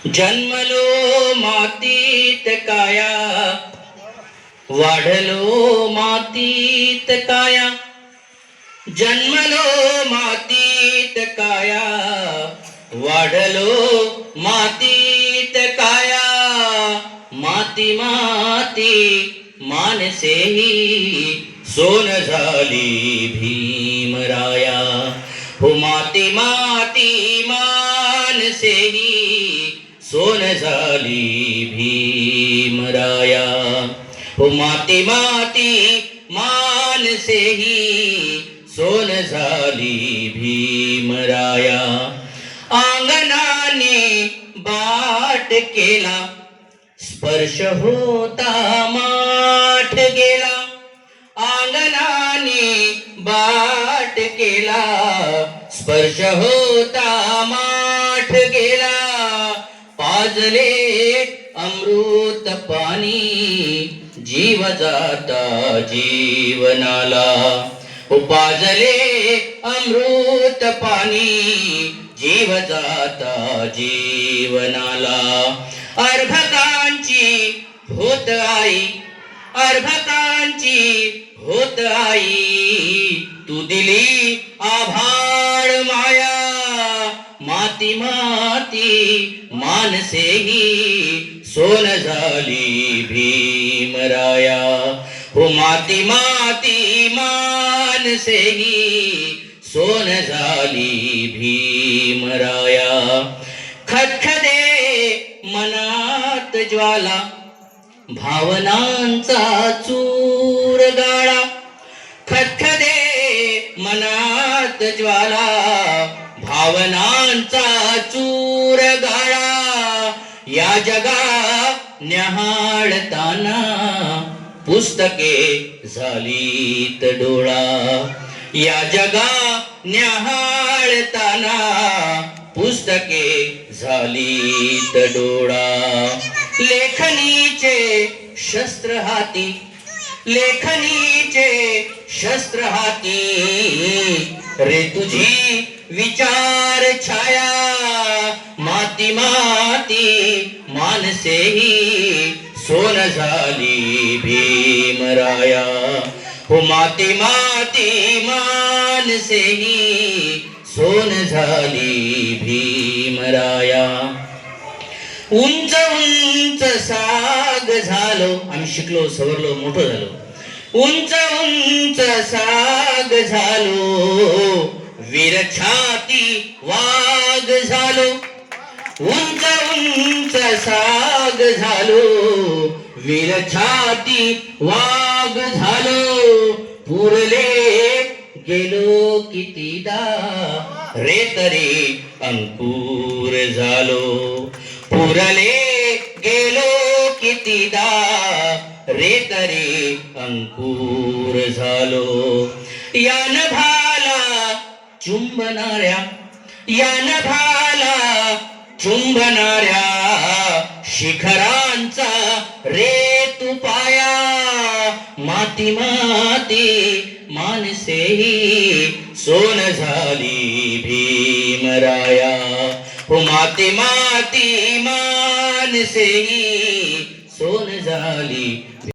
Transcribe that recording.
जन्मलो मातीत काया, वाढलो मातीत काया. जन्मलो मातीत काया, वाढलो मातीत काया. माती माती मानसेही सोन झाली भीमराया. हो माती माती मानसेही सोन झाली भीमराया. हो माती माती मानसेही सोन झाली भीमराया. अंगणाने बाट केला, स्पर्श होता माठ गेला. अंगणाने बाट केला, स्पर्श होता माठ गेला. पाजले अमृत पाणी, जीव जाता जीवनाला. पाजले अमृत पाणी, जीव जाता जीवनाला. अर्भकांची होत आई, अर्भकांची होत आई. तू दिली आभाळ माया. माती माती मानसेही सोन झाली भीमराया. हो माती माती मानसेही सोन झाली भीमराया. खदखदे मनात ज्वाला, भावनांचा चूर गाळा. खदखदे मनात ज्वाला, भावनांचा चूर गाळा. या जगा न्याहाळताना पुस्तके झालीत डोळा. या जगा न्याहाळताना पुस्तके झालीत डोळा. लेखनीचे शस्त्र हाती, लेखनीचे शस्त्र हाती. रे तुझी विचार छाया. माती माती मानसेही सोन झाली भीमराया. हो माती माती मानसेही सोन झाली भीमराया. उंच उंच साग झालो, आम्ही शिकलो सवरलो मोठं झालो. उंच उंच साग झालो, वीर छाती वाघ झालो. उंच उंच साग झालो, वीर छाती वाघ झालो. पुरले गेलो कितीदा, रे तरी अंकुर झालो. पुरले गेलो कितीदा, रे तरी अंकुर झालो. यान भाला चुंबणाऱ्या, यान भाला चुंबणाऱ्या. शिखरांचा रे तू पाया. माती माती मानसेही सोन झाली भीमराया. हो माती माती मानसेही सोन झाली